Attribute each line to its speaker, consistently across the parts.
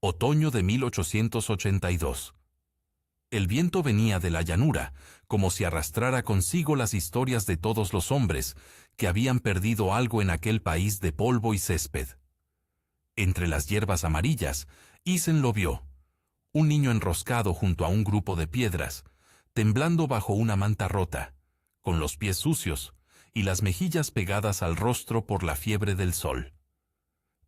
Speaker 1: Otoño de 1882. El viento venía de la llanura, como si arrastrara consigo las historias de todos los hombres que habían perdido algo en aquel país de polvo y césped. Entre las hierbas amarillas, Isen lo vio, un niño enroscado junto a un grupo de piedras, temblando bajo una manta rota, con los pies sucios y las mejillas pegadas al rostro por la fiebre del sol.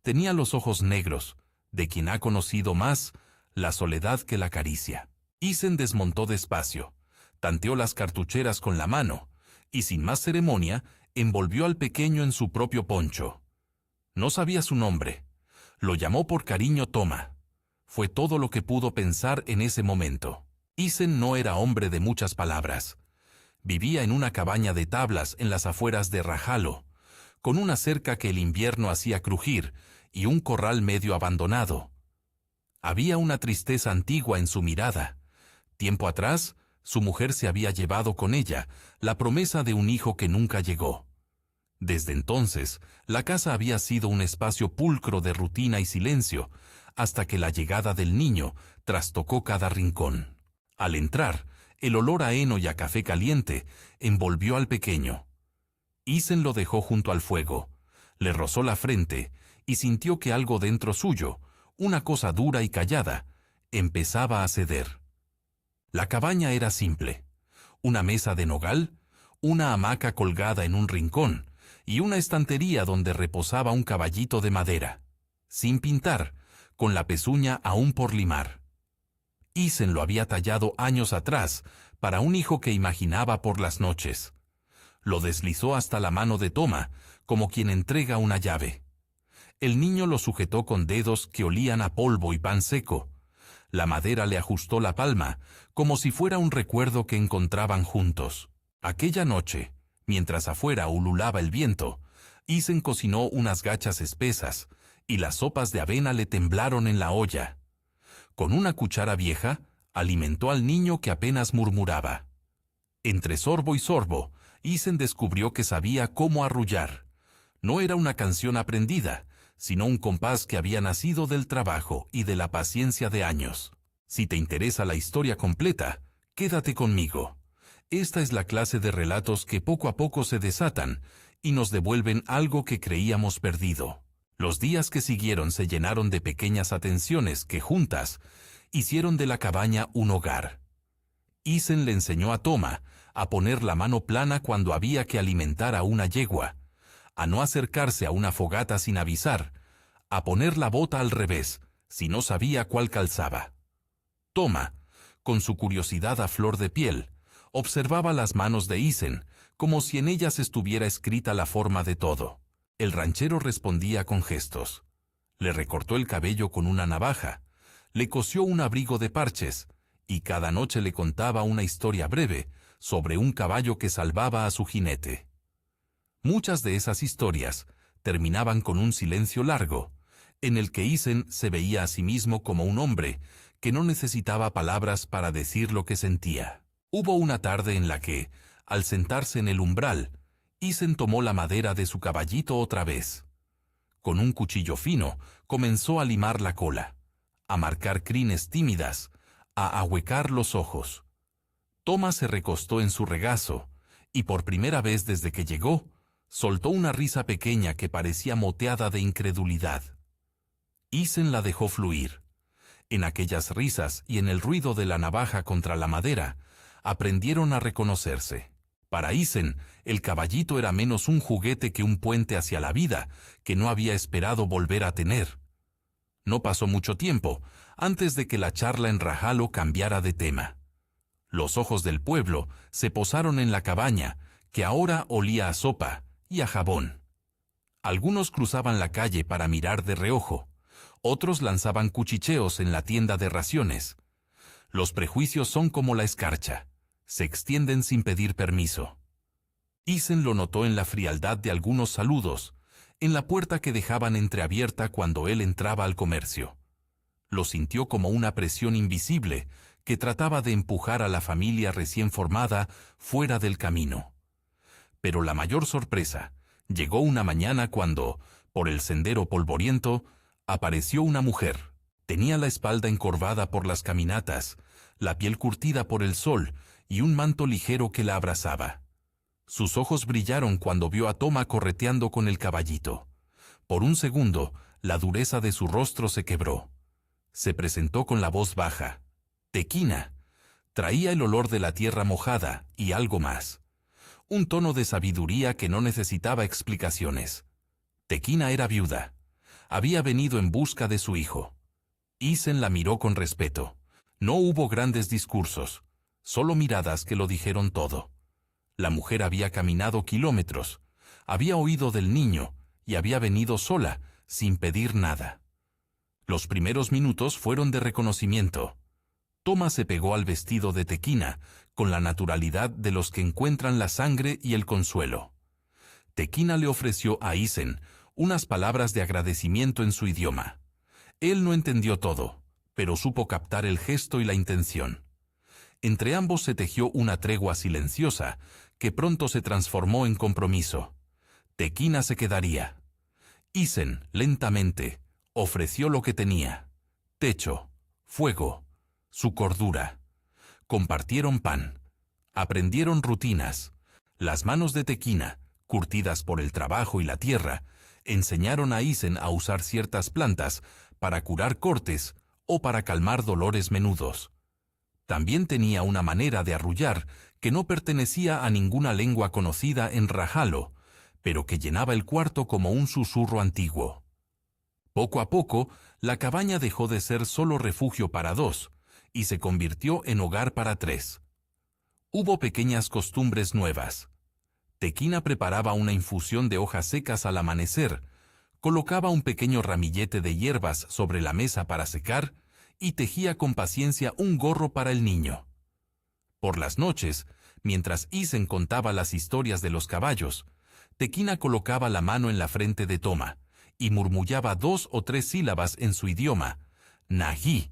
Speaker 1: Tenía los ojos negros, de quien ha conocido más la soledad que la caricia. Isen desmontó despacio, tanteó las cartucheras con la mano, y sin más ceremonia, envolvió al pequeño en su propio poncho. No sabía su nombre. Lo llamó por cariño Toma. Fue todo lo que pudo pensar en ese momento. Isen no era hombre de muchas palabras. Vivía en una cabaña de tablas en las afueras de Rajalo, con una cerca que el invierno hacía crujir y un corral medio abandonado. Había una tristeza antigua en su mirada. Tiempo atrás, su mujer se había llevado con ella la promesa de un hijo que nunca llegó. Desde entonces, la casa había sido un espacio pulcro de rutina y silencio, hasta que la llegada del niño trastocó cada rincón. Al entrar, el olor a heno y a café caliente envolvió al pequeño. Isen lo dejó junto al fuego, le rozó la frente y sintió que algo dentro suyo, una cosa dura y callada, empezaba a ceder. La cabaña era simple: una mesa de nogal, una hamaca colgada en un rincón y una estantería donde reposaba un caballito de madera, sin pintar, con la pezuña aún por limar. Isen lo había tallado años atrás para un hijo que imaginaba por las noches. Lo deslizó hasta la mano de Toma, como quien entrega una llave. El niño lo sujetó con dedos que olían a polvo y pan seco. La madera le ajustó la palma, como si fuera un recuerdo que encontraban juntos. Aquella noche, mientras afuera ululaba el viento, Isen cocinó unas gachas espesas, y las sopas de avena le temblaron en la olla. Con una cuchara vieja, alimentó al niño que apenas murmuraba. Entre sorbo y sorbo, Isen descubrió que sabía cómo arrullar. No era una canción aprendida, sino un compás que había nacido del trabajo y de la paciencia de años. Si te interesa la historia completa, quédate conmigo. Esta es la clase de relatos que poco a poco se desatan y nos devuelven algo que creíamos perdido. Los días que siguieron se llenaron de pequeñas atenciones que juntas hicieron de la cabaña un hogar. Isen le enseñó a Toma a poner la mano plana cuando había que alimentar a una yegua, a no acercarse a una fogata sin avisar, a poner la bota al revés si no sabía cuál calzaba. Toma, con su curiosidad a flor de piel, observaba las manos de Isen como si en ellas estuviera escrita la forma de todo. El ranchero respondía con gestos. Le recortó el cabello con una navaja, le cosió un abrigo de parches, y cada noche le contaba una historia breve sobre un caballo que salvaba a su jinete. Muchas de esas historias terminaban con un silencio largo, en el que Isen se veía a sí mismo como un hombre que no necesitaba palabras para decir lo que sentía. Hubo una tarde en la que, al sentarse en el umbral, Isen tomó la madera de su caballito otra vez. Con un cuchillo fino, comenzó a limar la cola, a marcar crines tímidas, a ahuecar los ojos. Toma se recostó en su regazo, y por primera vez desde que llegó, soltó una risa pequeña que parecía moteada de incredulidad. Isen la dejó fluir. En aquellas risas y en el ruido de la navaja contra la madera, aprendieron a reconocerse. Para Isen, el caballito era menos un juguete que un puente hacia la vida que no había esperado volver a tener. No pasó mucho tiempo antes de que la charla en Rajalo cambiara de tema. Los ojos del pueblo se posaron en la cabaña, que ahora olía a sopa y a jabón. Algunos cruzaban la calle para mirar de reojo, otros lanzaban cuchicheos en la tienda de raciones. Los prejuicios son como la escarcha, se extienden sin pedir permiso. Isen lo notó en la frialdad de algunos saludos, en la puerta que dejaban entreabierta cuando él entraba al comercio. Lo sintió como una presión invisible que trataba de empujar a la familia recién formada fuera del camino. Pero la mayor sorpresa llegó una mañana cuando, por el sendero polvoriento, apareció una mujer, Tenía la espalda encorvada por las caminatas, la piel curtida por el sol y un manto ligero que la abrazaba. Sus ojos brillaron cuando vio a Toma correteando con el caballito. Por un segundo, la dureza de su rostro se quebró. Se presentó con la voz baja. «Tequina». Traía el olor de la tierra mojada y algo más. Un tono de sabiduría que no necesitaba explicaciones. Tequina era viuda. Había venido en busca de su hijo. Isen la miró con respeto. No hubo grandes discursos, solo miradas que lo dijeron todo. La mujer había caminado kilómetros, había oído del niño y había venido sola, sin pedir nada. Los primeros minutos fueron de reconocimiento. Toma se pegó al vestido de Tequina con la naturalidad de los que encuentran la sangre y el consuelo. Tequina le ofreció a Isen unas palabras de agradecimiento en su idioma. Él no entendió todo, pero supo captar el gesto y la intención. Entre ambos se tejió una tregua silenciosa que pronto se transformó en compromiso. Tequina se quedaría. Isen, lentamente, ofreció lo que tenía: techo, fuego, su cordura. Compartieron pan. Aprendieron rutinas. Las manos de Tequina, curtidas por el trabajo y la tierra, enseñaron a Isen a usar ciertas plantas para curar cortes o para calmar dolores menudos. También tenía una manera de arrullar que no pertenecía a ninguna lengua conocida en Rajalo, pero que llenaba el cuarto como un susurro antiguo. Poco a poco, la cabaña dejó de ser solo refugio para dos y se convirtió en hogar para tres. Hubo pequeñas costumbres nuevas. Tequina preparaba una infusión de hojas secas al amanecer, colocaba un pequeño ramillete de hierbas sobre la mesa para secar y tejía con paciencia un gorro para el niño. Por las noches, mientras Isen contaba las historias de los caballos, Tequina colocaba la mano en la frente de Toma y murmullaba 2 o 3 sílabas en su idioma, Nahí,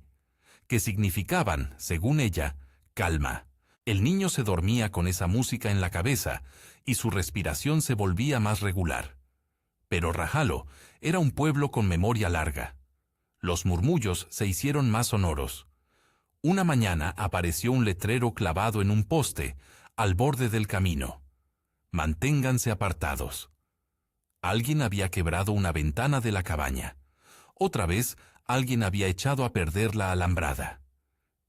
Speaker 1: que significaban, según ella, calma. El niño se dormía con esa música en la cabeza y su respiración se volvía más regular. Pero Rajalo era un pueblo con memoria larga. Los murmullos se hicieron más sonoros. Una mañana apareció un letrero clavado en un poste, al borde del camino. «Manténganse apartados». Alguien había quebrado una ventana de la cabaña. Otra vez, alguien había echado a perder la alambrada.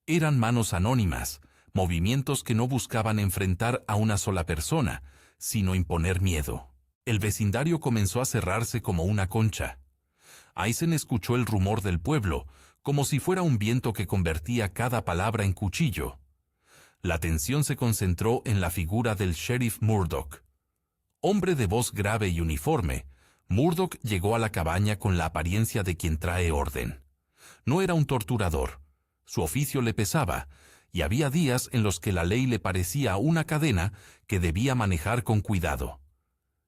Speaker 1: Eran manos anónimas, movimientos que no buscaban enfrentar a una sola persona, sino imponer miedo. El vecindario comenzó a cerrarse como una concha. Isen escuchó el rumor del pueblo, como si fuera un viento que convertía cada palabra en cuchillo. La atención se concentró en la figura del sheriff Murdoch. Hombre de voz grave y uniforme, Murdoch llegó a la cabaña con la apariencia de quien trae orden. No era un torturador. Su oficio le pesaba, y había días en los que la ley le parecía una cadena que debía manejar con cuidado.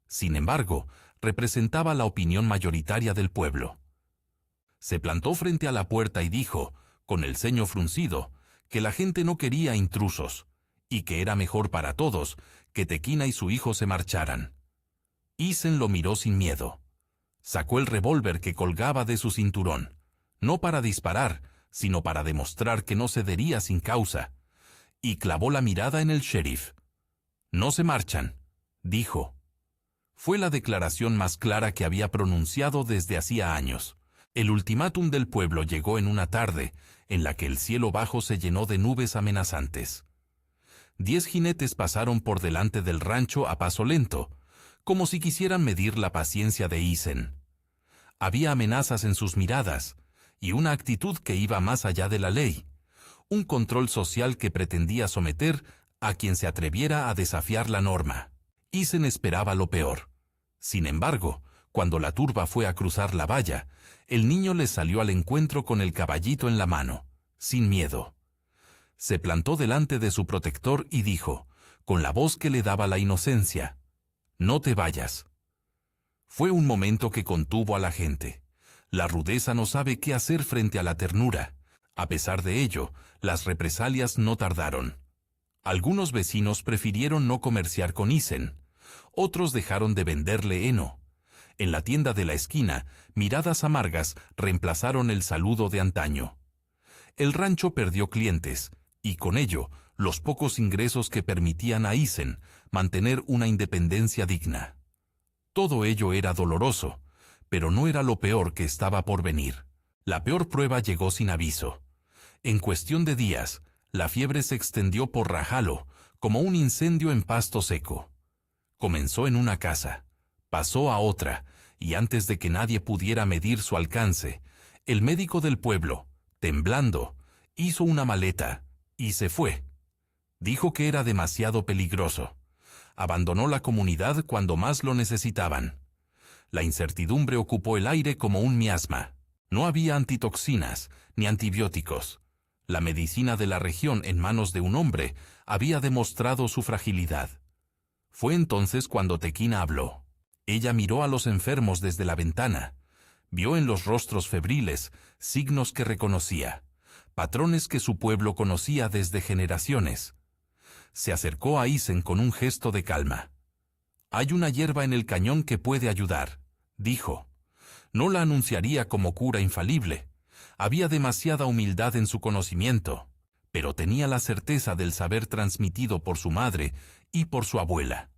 Speaker 1: Sin embargo, representaba la opinión mayoritaria del pueblo. Se plantó frente a la puerta y dijo, con el ceño fruncido, que la gente no quería intrusos, y que era mejor para todos que Tequina y su hijo se marcharan. Isen lo miró sin miedo. Sacó el revólver que colgaba de su cinturón, no para disparar, sino para demostrar que no cedería sin causa, y clavó la mirada en el sheriff. «No se marchan», dijo. Fue la declaración más clara que había pronunciado desde hacía años. El ultimátum del pueblo llegó en una tarde en la que el cielo bajo se llenó de nubes amenazantes. 10 jinetes pasaron por delante del rancho a paso lento, como si quisieran medir la paciencia de Isen. Había amenazas en sus miradas y una actitud que iba más allá de la ley, un control social que pretendía someter a quien se atreviera a desafiar la norma. Isen esperaba lo peor. Sin embargo, cuando la turba fue a cruzar la valla, el niño les salió al encuentro con el caballito en la mano, sin miedo. Se plantó delante de su protector y dijo, con la voz que le daba la inocencia, «No te vayas». Fue un momento que contuvo a la gente. La rudeza no sabe qué hacer frente a la ternura. A pesar de ello, las represalias no tardaron. Algunos vecinos prefirieron no comerciar con Isen. Otros dejaron de venderle heno. En la tienda de la esquina, miradas amargas reemplazaron el saludo de antaño. El rancho perdió clientes, y con ello, los pocos ingresos que permitían a Isen mantener una independencia digna. Todo ello era doloroso, pero no era lo peor que estaba por venir. La peor prueba llegó sin aviso. En cuestión de días, la fiebre se extendió por Rajalo como un incendio en pasto seco. Comenzó en una casa, pasó a otra, y antes de que nadie pudiera medir su alcance, el médico del pueblo, temblando, hizo una maleta y se fue. Dijo que era demasiado peligroso. Abandonó la comunidad cuando más lo necesitaban. La incertidumbre ocupó el aire como un miasma. No había antitoxinas ni antibióticos. La medicina de la región en manos de un hombre había demostrado su fragilidad. Fue entonces cuando Tequina habló. Ella miró a los enfermos desde la ventana. Vio en los rostros febriles signos que reconocía, patrones que su pueblo conocía desde generaciones. Se acercó a Isen con un gesto de calma. «Hay una hierba en el cañón que puede ayudar», dijo. No la anunciaría como cura infalible. Había demasiada humildad en su conocimiento, pero tenía la certeza del saber transmitido por su madre y por su abuela.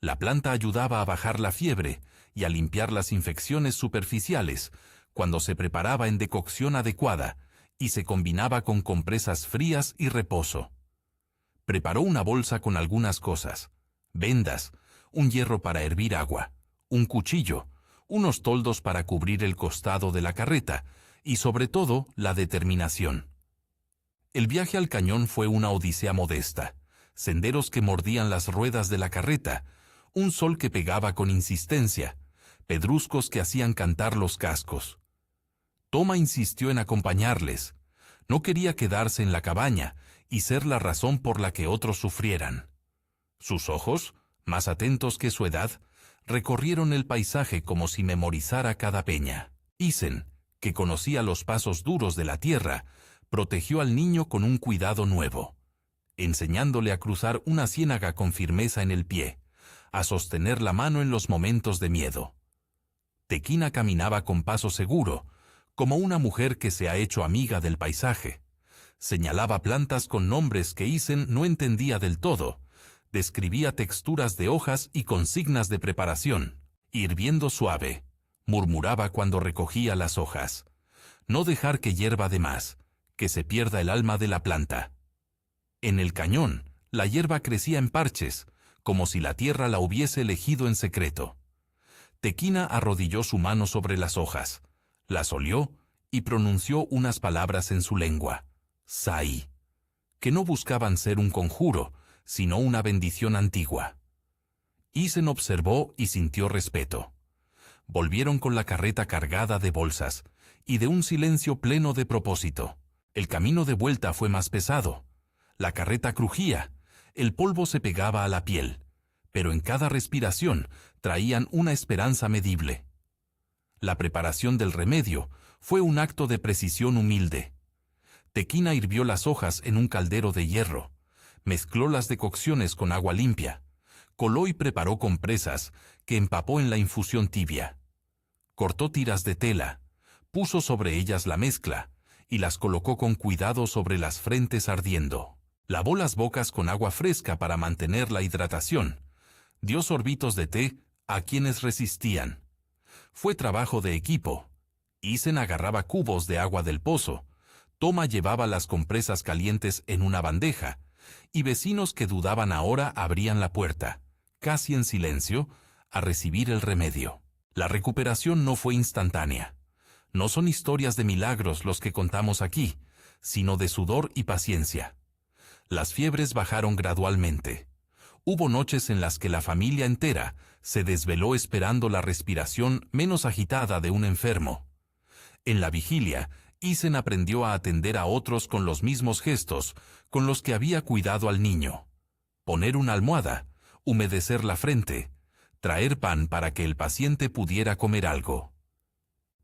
Speaker 1: La planta ayudaba a bajar la fiebre y a limpiar las infecciones superficiales cuando se preparaba en decocción adecuada y se combinaba con compresas frías y reposo. Preparó una bolsa con algunas cosas: vendas, un hierro para hervir agua, un cuchillo, unos toldos para cubrir el costado de la carreta y, sobre todo, la determinación. El viaje al cañón fue una odisea modesta, senderos que mordían las ruedas de la carreta, un sol que pegaba con insistencia, pedruscos que hacían cantar los cascos. Toma insistió en acompañarles. No quería quedarse en la cabaña y ser la razón por la que otros sufrieran. Sus ojos, más atentos que su edad, recorrieron el paisaje como si memorizara cada peña. Isen, que conocía los pasos duros de la tierra, protegió al niño con un cuidado nuevo, enseñándole a cruzar una ciénaga con firmeza en el pie, a sostener la mano en los momentos de miedo. Tequina caminaba con paso seguro, como una mujer que se ha hecho amiga del paisaje. Señalaba plantas con nombres que Isen no entendía del todo, describía texturas de hojas y consignas de preparación. Hirviendo suave, murmuraba cuando recogía las hojas. No dejar que hierva de más, que se pierda el alma de la planta. En el cañón, la hierba crecía en parches, como si la tierra la hubiese elegido en secreto. Tequina arrodilló su mano sobre las hojas, las olió y pronunció unas palabras en su lengua, Sai, que no buscaban ser un conjuro, sino una bendición antigua. Isen observó y sintió respeto. Volvieron con la carreta cargada de bolsas y de un silencio pleno de propósito. El camino de vuelta fue más pesado. La carreta crujía, el polvo se pegaba a la piel, pero en cada respiración traían una esperanza medible. La preparación del remedio fue un acto de precisión humilde. Tequina hirvió las hojas en un caldero de hierro, mezcló las decocciones con agua limpia, coló y preparó compresas que empapó en la infusión tibia. Cortó tiras de tela, puso sobre ellas la mezcla y las colocó con cuidado sobre las frentes ardiendo. Lavó las bocas con agua fresca para mantener la hidratación. Dio sorbitos de té a quienes resistían. Fue trabajo de equipo. Isen agarraba cubos de agua del pozo. Toma llevaba las compresas calientes en una bandeja, y vecinos que dudaban ahora abrían la puerta, casi en silencio, a recibir el remedio. La recuperación no fue instantánea. No son historias de milagros los que contamos aquí, sino de sudor y paciencia. Las fiebres bajaron gradualmente. Hubo noches en las que la familia entera se desveló esperando la respiración menos agitada de un enfermo. En la vigilia, Isen aprendió a atender a otros con los mismos gestos con los que había cuidado al niño. Poner una almohada, humedecer la frente, traer pan para que el paciente pudiera comer algo.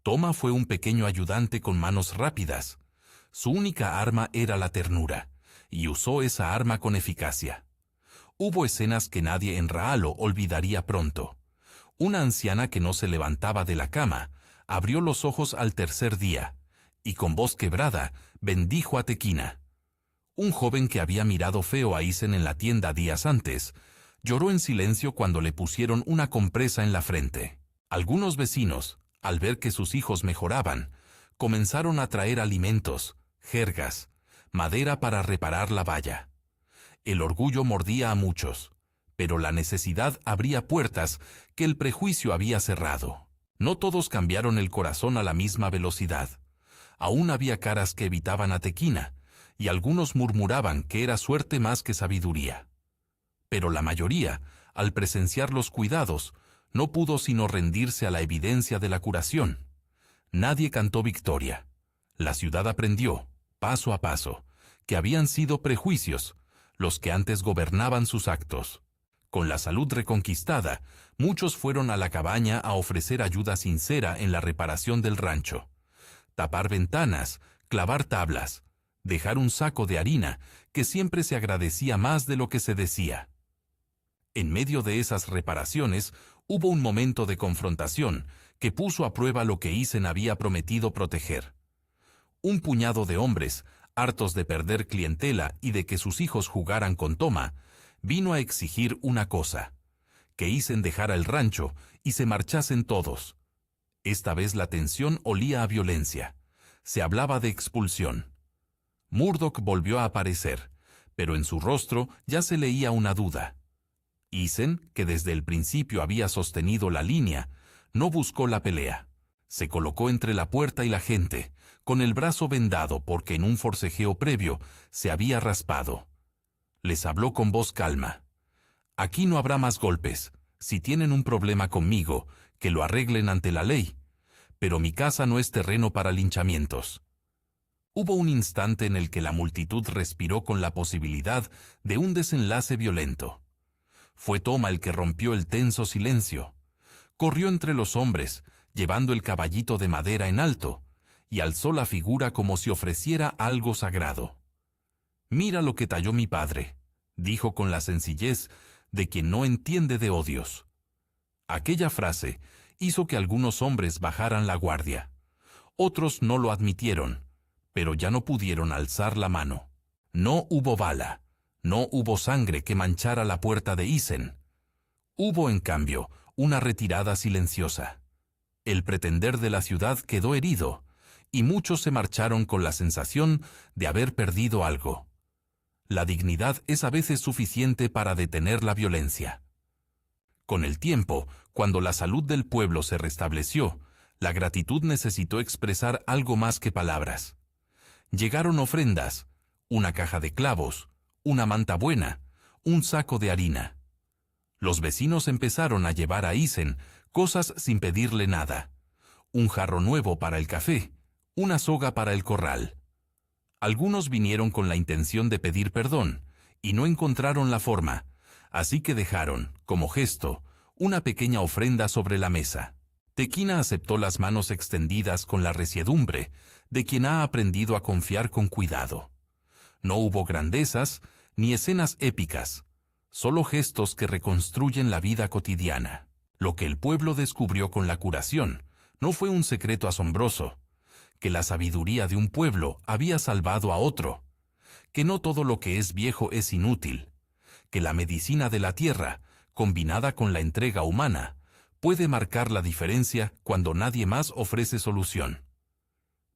Speaker 1: Toma fue un pequeño ayudante con manos rápidas. Su única arma era la ternura, y usó esa arma con eficacia. Hubo escenas que nadie en Rajalo olvidaría pronto. Una anciana que no se levantaba de la cama abrió los ojos al tercer día, y con voz quebrada bendijo a Tequina. Un joven que había mirado feo a Isen en la tienda días antes, lloró en silencio cuando le pusieron una compresa en la frente. Algunos vecinos, al ver que sus hijos mejoraban, comenzaron a traer alimentos, jergas, madera para reparar la valla. El orgullo mordía a muchos, pero la necesidad abría puertas que el prejuicio había cerrado. No todos cambiaron el corazón a la misma velocidad. Aún había caras que evitaban a Tequina, y algunos murmuraban que era suerte más que sabiduría. Pero la mayoría, al presenciar los cuidados, no pudo sino rendirse a la evidencia de la curación. Nadie cantó victoria. La ciudad aprendió, paso a paso, que habían sido prejuicios los que antes gobernaban sus actos. Con la salud reconquistada, muchos fueron a la cabaña a ofrecer ayuda sincera en la reparación del rancho. Tapar ventanas, clavar tablas, dejar un saco de harina, que siempre se agradecía más de lo que se decía. En medio de esas reparaciones, hubo un momento de confrontación que puso a prueba lo que Isen había prometido proteger. Un puñado de hombres, hartos de perder clientela y de que sus hijos jugaran con Toma, vino a exigir una cosa: que Isen dejara el rancho y se marchasen todos. Esta vez la tensión olía a violencia. Se hablaba de expulsión. Murdoch volvió a aparecer, pero en su rostro ya se leía una duda. Isen, que desde el principio había sostenido la línea, no buscó la pelea. Se colocó entre la puerta y la gente, con el brazo vendado porque en un forcejeo previo se había raspado. Les habló con voz calma. «Aquí no habrá más golpes. Si tienen un problema conmigo, que lo arreglen ante la ley. Pero mi casa no es terreno para linchamientos». Hubo un instante en el que la multitud respiró con la posibilidad de un desenlace violento. Fue Toma el que rompió el tenso silencio. Corrió entre los hombres, llevando el caballito de madera en alto, y alzó la figura como si ofreciera algo sagrado. «Mira lo que talló mi padre», dijo con la sencillez de quien no entiende de odios. Aquella frase hizo que algunos hombres bajaran la guardia. Otros no lo admitieron, pero ya no pudieron alzar la mano. No hubo bala, no hubo sangre que manchara la puerta de Isen. Hubo, en cambio, una retirada silenciosa. El pretender de la ciudad quedó herido, y muchos se marcharon con la sensación de haber perdido algo. La dignidad es a veces suficiente para detener la violencia. Con el tiempo, cuando la salud del pueblo se restableció, la gratitud necesitó expresar algo más que palabras. Llegaron ofrendas, una caja de clavos, una manta buena, un saco de harina. Los vecinos empezaron a llevar a Isen cosas sin pedirle nada: un jarro nuevo para el café, una soga para el corral. Algunos vinieron con la intención de pedir perdón, y no encontraron la forma, así que dejaron, como gesto, una pequeña ofrenda sobre la mesa. Tequina aceptó las manos extendidas con la resiedumbre de quien ha aprendido a confiar con cuidado. No hubo grandezas ni escenas épicas, solo gestos que reconstruyen la vida cotidiana. Lo que el pueblo descubrió con la curación no fue un secreto asombroso: que la sabiduría de un pueblo había salvado a otro, que no todo lo que es viejo es inútil, que la medicina de la tierra, combinada con la entrega humana, puede marcar la diferencia cuando nadie más ofrece solución.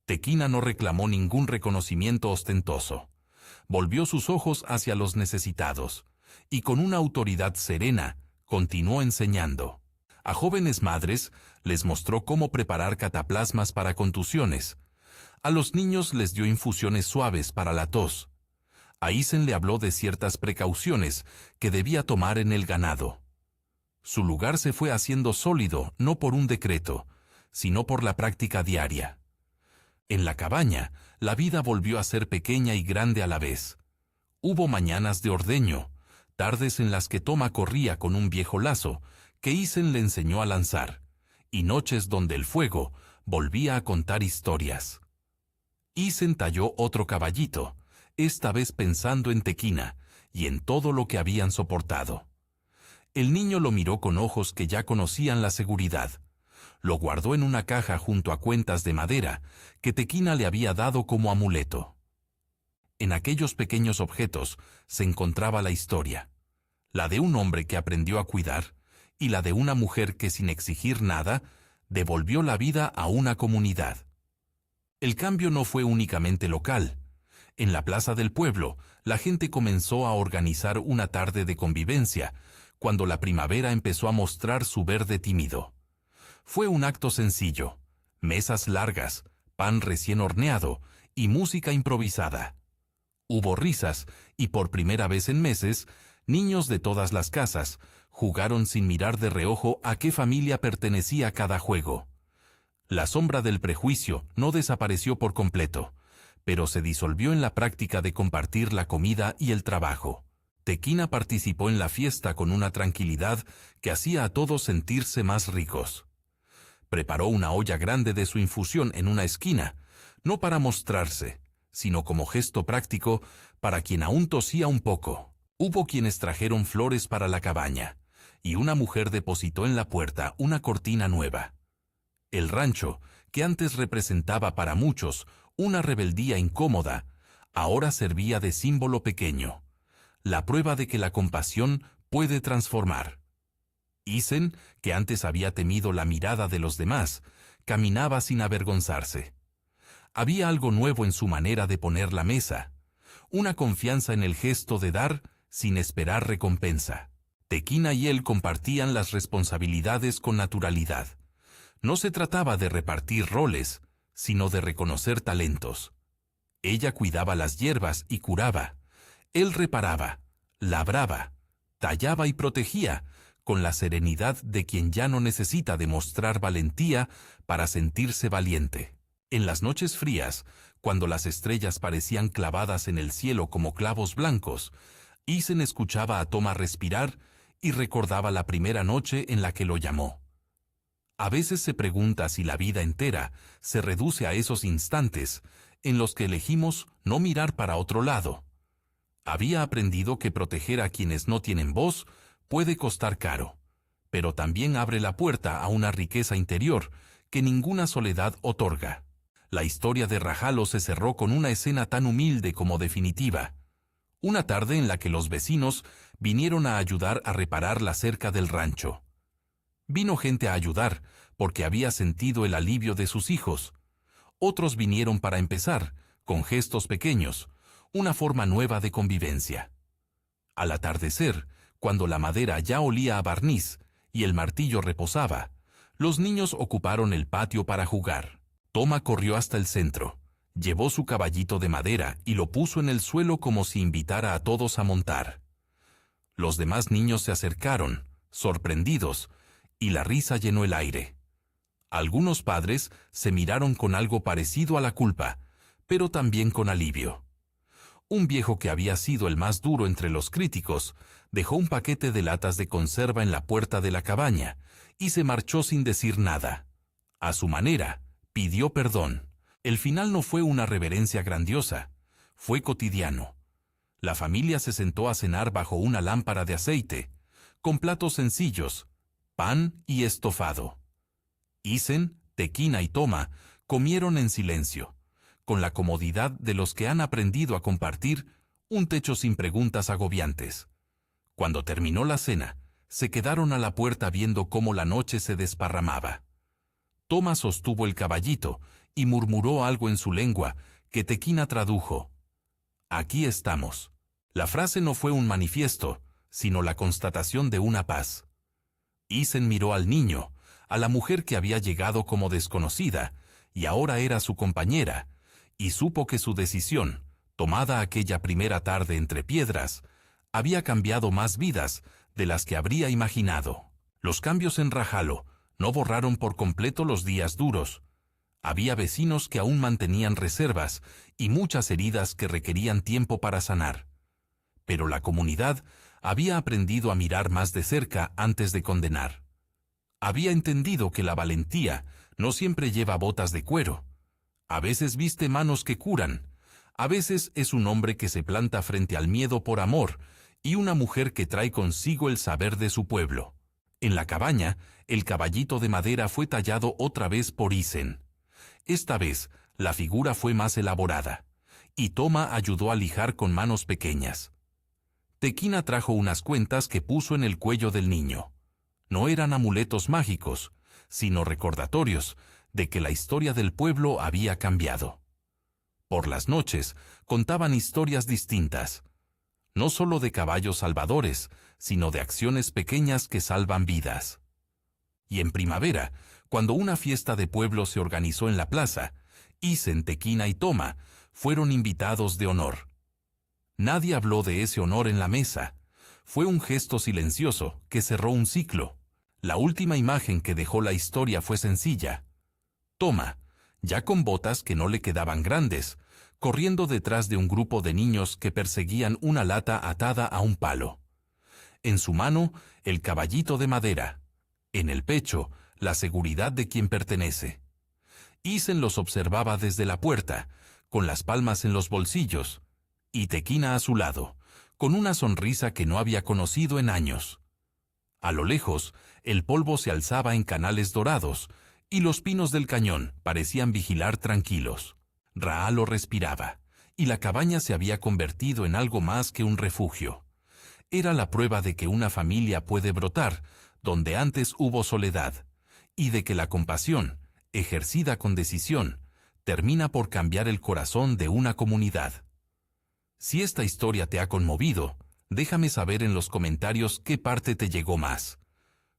Speaker 1: Tequina no reclamó ningún reconocimiento ostentoso. Volvió sus ojos hacia los necesitados, y con una autoridad serena, continuó enseñando. A jóvenes madres les mostró cómo preparar cataplasmas para contusiones. A los niños les dio infusiones suaves para la tos. A Isen le habló de ciertas precauciones que debía tomar en el ganado. Su lugar se fue haciendo sólido no por un decreto, sino por la práctica diaria. En la cabaña, la vida volvió a ser pequeña y grande a la vez. Hubo mañanas de ordeño, tardes en las que Toma corría con un viejo lazo que Isen le enseñó a lanzar, y noches donde el fuego volvía a contar historias. Isen talló otro caballito, esta vez pensando en Tequina y en todo lo que habían soportado. El niño lo miró con ojos que ya conocían la seguridad. Lo guardó en una caja junto a cuentas de madera que Tequina le había dado como amuleto. En aquellos pequeños objetos se encontraba la historia, la de un hombre que aprendió a cuidar y la de una mujer que sin exigir nada devolvió la vida a una comunidad. El cambio no fue únicamente local. En la plaza del pueblo, la gente comenzó a organizar una tarde de convivencia, cuando la primavera empezó a mostrar su verde tímido. Fue un acto sencillo: mesas largas, pan recién horneado y música improvisada. Hubo risas y por primera vez en meses, niños de todas las casas jugaron sin mirar de reojo a qué familia pertenecía cada juego. La sombra del prejuicio no desapareció por completo, pero se disolvió en la práctica de compartir la comida y el trabajo. Tequina participó en la fiesta con una tranquilidad que hacía a todos sentirse más ricos. Preparó una olla grande de su infusión en una esquina, no para mostrarse, sino como gesto práctico para quien aún tosía un poco. Hubo quienes trajeron flores para la cabaña, y una mujer depositó en la puerta una cortina nueva. El rancho, que antes representaba para muchos una rebeldía incómoda, ahora servía de símbolo pequeño, la prueba de que la compasión puede transformar. Isen, que antes había temido la mirada de los demás, caminaba sin avergonzarse. Había algo nuevo en su manera de poner la mesa, una confianza en el gesto de dar sin esperar recompensa. Tequina y él compartían las responsabilidades con naturalidad. No se trataba de repartir roles, sino de reconocer talentos. Ella cuidaba las hierbas y curaba. Él reparaba, labraba, tallaba y protegía, con la serenidad de quien ya no necesita demostrar valentía para sentirse valiente. En las noches frías, cuando las estrellas parecían clavadas en el cielo como clavos blancos, Isen escuchaba a Toma respirar y recordaba la primera noche en la que lo llamó. A veces se pregunta si la vida entera se reduce a esos instantes en los que elegimos no mirar para otro lado. Había aprendido que proteger a quienes no tienen voz puede costar caro, pero también abre la puerta a una riqueza interior que ninguna soledad otorga. La historia de Rajalo se cerró con una escena tan humilde como definitiva. Una tarde en la que los vecinos vinieron a ayudar a reparar la cerca del rancho. Vino gente a ayudar porque había sentido el alivio de sus hijos. Otros vinieron para empezar, con gestos pequeños, una forma nueva de convivencia. Al atardecer, cuando la madera ya olía a barniz y el martillo reposaba, los niños ocuparon el patio para jugar. Toma corrió hasta el centro, llevó su caballito de madera y lo puso en el suelo como si invitara a todos a montar. Los demás niños se acercaron, sorprendidos, y la risa llenó el aire. Algunos padres se miraron con algo parecido a la culpa, pero también con alivio. Un viejo que había sido el más duro entre los críticos dejó un paquete de latas de conserva en la puerta de la cabaña y se marchó sin decir nada. A su manera, pidió perdón. El final no fue una reverencia grandiosa, fue cotidiano. La familia se sentó a cenar bajo una lámpara de aceite, con platos sencillos, pan y estofado. Isen, Tequina y Toma comieron en silencio, con la comodidad de los que han aprendido a compartir un techo sin preguntas agobiantes. Cuando terminó la cena, se quedaron a la puerta viendo cómo la noche se desparramaba. Toma sostuvo el caballito y murmuró algo en su lengua que Tequina tradujo. «Aquí estamos». La frase no fue un manifiesto, sino la constatación de una paz. Isen miró al niño, a la mujer que había llegado como desconocida y ahora era su compañera, y supo que su decisión, tomada aquella primera tarde entre piedras, había cambiado más vidas de las que habría imaginado. Los cambios en Rajalo no borraron por completo los días duros. Había vecinos que aún mantenían reservas y muchas heridas que requerían tiempo para sanar. Pero la comunidad había aprendido a mirar más de cerca antes de condenar. Había entendido que la valentía no siempre lleva botas de cuero. A veces viste manos que curan. A veces es un hombre que se planta frente al miedo por amor y una mujer que trae consigo el saber de su pueblo. En la cabaña, el caballito de madera fue tallado otra vez por Isen. Esta vez, la figura fue más elaborada, y Toma ayudó a lijar con manos pequeñas. Tequina trajo unas cuentas que puso en el cuello del niño. No eran amuletos mágicos, sino recordatorios de que la historia del pueblo había cambiado. Por las noches, contaban historias distintas, no solo de caballos salvadores, sino de acciones pequeñas que salvan vidas. Y en primavera, cuando una fiesta de pueblo se organizó en la plaza, Isen, Tequina y Toma fueron invitados de honor. Nadie habló de ese honor en la mesa. Fue un gesto silencioso que cerró un ciclo. La última imagen que dejó la historia fue sencilla. Toma, ya con botas que no le quedaban grandes, corriendo detrás de un grupo de niños que perseguían una lata atada a un palo. En su mano, el caballito de madera. En el pecho, la seguridad de quien pertenece. Isen los observaba desde la puerta, con las palmas en los bolsillos, y Tequina a su lado, con una sonrisa que no había conocido en años. A lo lejos, el polvo se alzaba en canales dorados, y los pinos del cañón parecían vigilar tranquilos. Raa lo respiraba, y la cabaña se había convertido en algo más que un refugio. Era la prueba de que una familia puede brotar donde antes hubo soledad, y de que la compasión, ejercida con decisión, termina por cambiar el corazón de una comunidad. Si esta historia te ha conmovido, déjame saber en los comentarios qué parte te llegó más.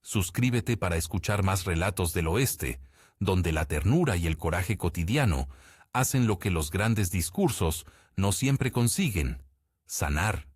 Speaker 1: Suscríbete para escuchar más relatos del oeste, donde la ternura y el coraje cotidiano hacen lo que los grandes discursos no siempre consiguen: sanar